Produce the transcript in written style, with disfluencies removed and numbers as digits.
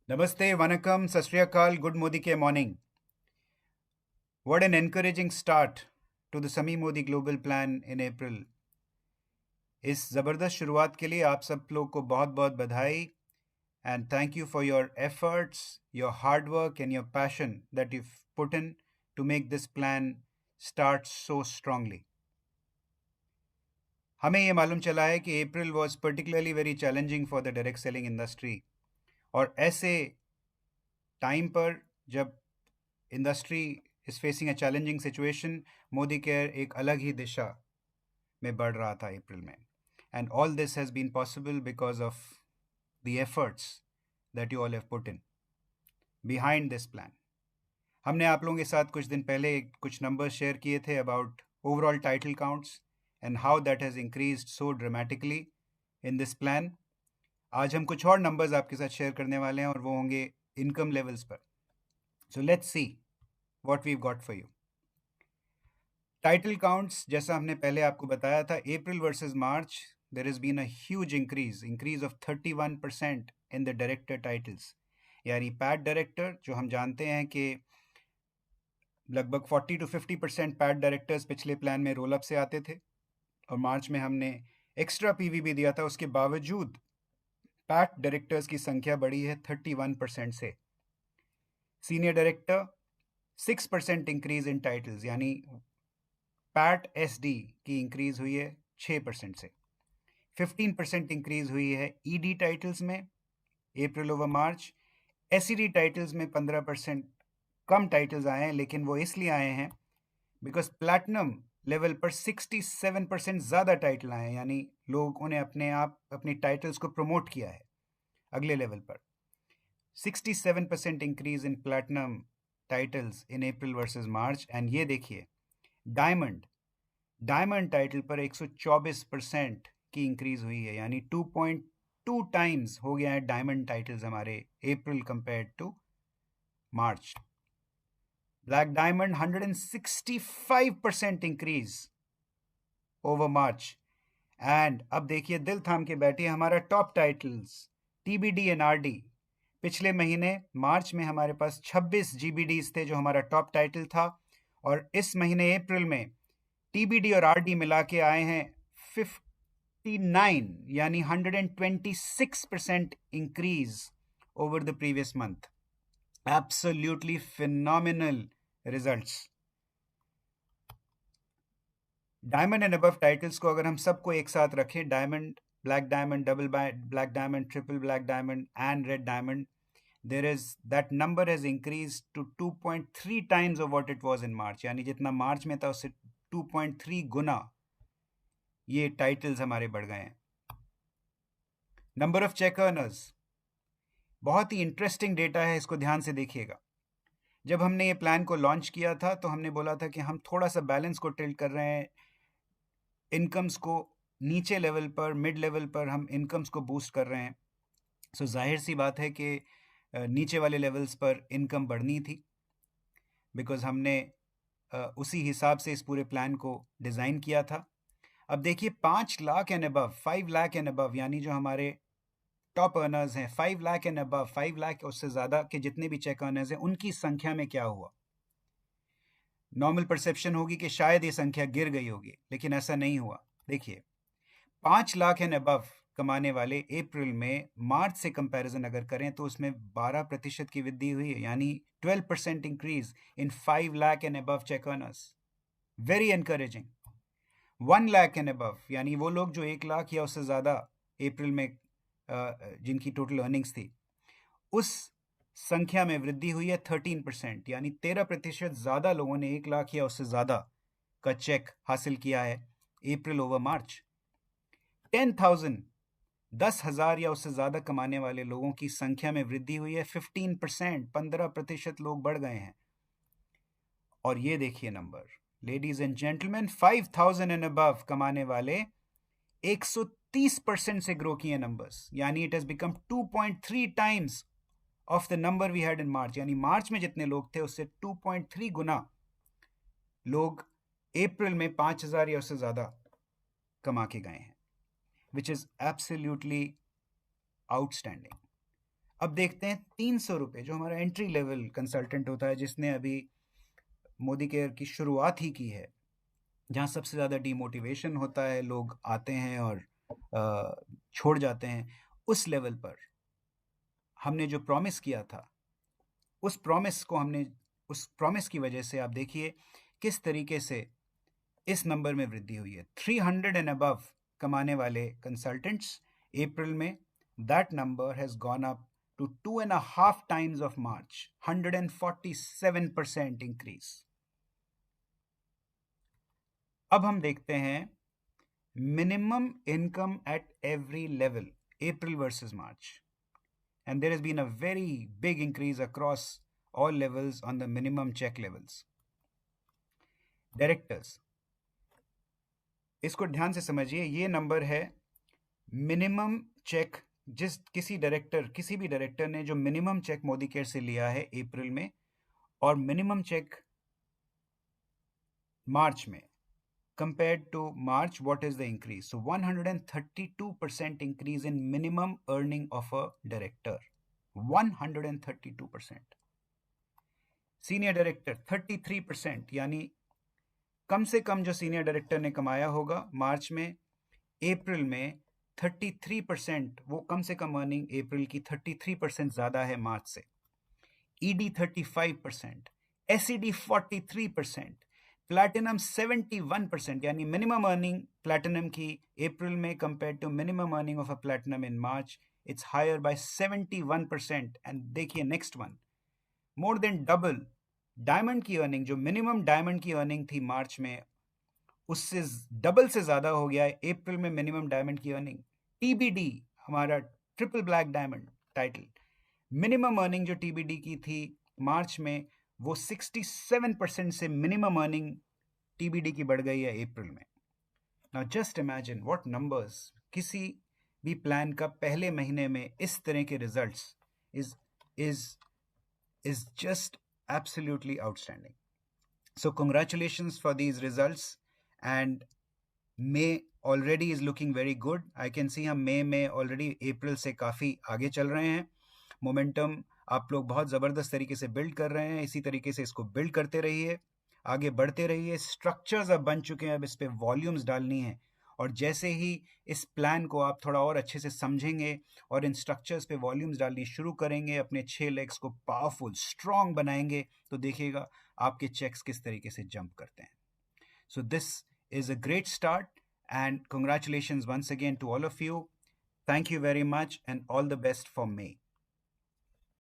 Namaste, Vanakkam, Sat Sri Akal, Good Modi Ke morning. What an encouraging start to the Sami Modi Global Plan in April. इस ज़बरदस्त शुरुआत के लिए आप सब लोग को बहुत बहुत बधाई and thank you for your efforts, your hard work and your passion that you've put in to make this plan start so strongly. हमें ये मालूम चला है कि अप्रैल was particularly very challenging for the direct selling industry और ऐसे time पर जब industry is facing a challenging situation, Modi care एक अलग ही दिशा में बढ़ रहा था अप्रैल में. And all this has been possible because of the efforts that you all have put in behind this plan. हमने आप लोगों के साथ कुछ दिन पहले कुछ नंबर्स शेयर किए थे about overall title counts and how that has increased so dramatically in this plan. आज हम कुछ और नंबर्स आपके साथ शेयर करने वाले हैं और वो होंगे इनकम लेवल्स पर. So let's see what we've got for you. Title counts, जैसा हमने पहले आपको बताया था, April versus March, there has been a huge increase of 31% in the director titles. यानी पैड डायरेक्टर, जो हम जानते हैं कि लगभग 40 to 50% पैड डायरेक्टर्स पिछले प्लान में रोल अप से आते थे और मार्च में हमने एक्स्ट्रा पीवी भी दिया था. उसके बावजूद पैड डायरेक्टर्स की संख्या बढ़ी है 31% से. Senior director 6% increase in titles, यानी पैट एसडी की इंक्रीज हुई है 6% से. 15% इंक्रीज हुई है ईडी टाइटल्स में अप्रैल ओवर मार्च. एसईडी टाइटल्स में 15% कम टाइटल्स आए हैं, लेकिन वो इसलिए आए हैं बिकॉज प्लैटिनम लेवल पर 67% ज़्यादा टाइटल आए हैं, यानी लोगों ने अपनी टाइटल्स को प्रमोट किया है अगले लेवल पर. 67% increase in platinum titles in April versus March. And ये देखिए डायमंड टाइटल पर 124% की इंक्रीज हुई है, यानी 2.2 टाइम्स हो गया है डायमंड टाइटल्स हमारे April compared to March. Black diamond 165% increase over March. And अब देखिए, दिल थाम के बैठिए, हमारा top titles TBD and RD. पिछले महीने मार्च में हमारे पास 26 जीबीडीज थे जो हमारा टॉप टाइटल था, और इस महीने अप्रैल में टीबीडी और आरडी मिला के आए हैं 59, यानी 126% increase over the previous month. Absolutely phenomenal results. Diamond and above titles को अगर हम सबको एक साथ रखें, diamond, black diamond, double black diamond, triple black diamond and red diamond, that number has increased to 2.3 times of what it was in March. यानी जितना मार्च में था उससे 2.3 गुना ये टाइटल्स हमारे बढ़ गए हैं. नंबर ऑफ चेक अर्नर्स, बहुत ही इंटरेस्टिंग डेटा है, इसको ध्यान से देखिएगा. जब हमने ये प्लान को लॉन्च किया था तो हमने बोला था कि हम थोड़ा सा बैलेंस को टिल्ट कर रहे हैं, इनकम्स को नीचे लेवल पर, मिड लेवल पर हम इनकम्स को बूस्ट कर रहे हैं. सो जाहिर सी बात है कि नीचे वाले लेवल्स पर इनकम बढ़नी थी, बिकॉज हमने उसी हिसाब से इस पूरे प्लान को डिज़ाइन किया था. अब देखिए 5 lakh and above, 5 lakh and above, यानी जो हमारे टॉप अर्नर्स हैं 5 लाख एंड अबव, 5 लाख उससे ज़्यादा के जितने भी चेक अर्नर्स हैं, उनकी संख्या में क्या हुआ. नॉर्मल परसेप्शन होगी कि शायद ये संख्या गिर गई होगी, लेकिन ऐसा नहीं हुआ. देखिए 5 लाख एंड अबव कमाने वाले अप्रैल में मार्च से कंपैरिजन अगर करें तो उसमें 12% की वृद्धि हुई है, यानी 12% increase in 5 lakh and above cheque earners. Very encouraging. 1 lakh and above, यानी वो लोग जो 1 लाख या उससे ज़्यादा अप्रैल में जिनकी टोटल अर्निंग्स थी, उस संख्या में वृद्धि हुई है 13%, यानी 13% ज़्यादा लोगों ने 1 लाख या उससे ज़्यादा का चेक हासिल किया है अप्रैल ओवर मार्च. 10,000 या उससे ज़्यादा कमाने वाले लोगों की संख्या में वृद्धि हुई है 15%, 15% लोग बढ़ गए हैं. और ये देखिए number, ladies and gentleman, 5,000 and above कमाने वाले 130% से ग्रो किए नंबर्स, यानी it has become 2.3 times of the number we had in March. यानी मार्च में जितने लोग थे उससे 2.3 गुना लोग अप्रैल में 5,000 या उससे ज़्यादा कमा के गए हैं, which is absolutely outstanding. अब देखते हैं 300 रुपये, जो हमारा एंट्री लेवल कंसल्टेंट होता है, जिसने अभी मोदी केयर की शुरुआत ही की है, जहाँ सबसे ज़्यादा डीमोटिवेशन होता है, लोग आते हैं और छोड़ जाते हैं, उस लेवल पर हमने जो प्रॉमिस किया था, उस प्रॉमिस की वजह से आप देखिए किस तरीके से इस नंबर में वृद्धि हुई है। 300 एंड अबव कमाने वाले कंसल्टेंट्स अप्रैल में, that number has gone up to 2.5 times of March, 147% increase. अब हम देखते हैं minimum income at every level, April versus March. And there has been a very big increase across all levels on the minimum check levels. Directors, इसको ध्यान से समझिए, ये number है मिनिमम चेक। किसी भी डायरेक्टर ने जो मिनिमम चेक मोदी केयर से लिया है अप्रैल में, और मिनिमम चेक मार्च में, compared to March, what is the increase? So 132% increase in minimum earning of a director. 132%. Senior director 33%, यानी कम से कम जो सीनियर डायरेक्टर ने कमाया होगा मार्च में, अप्रैल में 33%, वो कम से कम अर्निंग अप्रैल की 33% ज़्यादा है मार्च से। ईडी 35%, एसईडी 43%, प्लैटिनम 71%, यानी मिनिमम अर्निंग प्लैटिनम की अप्रैल में compare to minimum earning of a platinum in March, it's higher by 71%। And देखिए next one, more than double diamond की अर्निंग, जो मिनिमम डायमंड की अर्निंग थी मार्च में, उससे डबल से ज़्यादा हो गया है अप्रैल में मिनिमम डायमंड की अर्निंग। टीबीडी, हमारा triple black diamond title, minimum earning जो टीबीडी की थी मार्च में, वो 67% से मिनिमम अर्निंग टीबीडी की बढ़ गई है अप्रैल में। Now just imagine what numbers, किसी भी प्लान का पहले महीने में इस तरह के results is just absolutely outstanding. So congratulations for these results, and May already is looking very good. I can see हम मई में already अप्रैल से काफ़ी आगे चल रहे हैं। मोमेंटम आप लोग बहुत ज़बरदस्त तरीके से बिल्ड कर रहे हैं, इसी तरीके से इसको बिल्ड करते रहिए, आगे बढ़ते रहिए। स्ट्रक्चर्स अब बन चुके हैं, अब इस पर वॉल्यूम्स डालनी है, और जैसे ही इस प्लान को आप थोड़ा और अच्छे से समझेंगे और इन स्ट्रक्चर्स पे वॉल्यूम्स डालनी शुरू करेंगे, अपने 6 लेग्स को पावरफुल स्ट्रॉन्ग बनाएंगे, तो देखिएगा आपके चेक्स किस तरीके से जंप करते हैं। So this is a great start, and congratulations once again to all of you. Thank you very much, and all the best for May.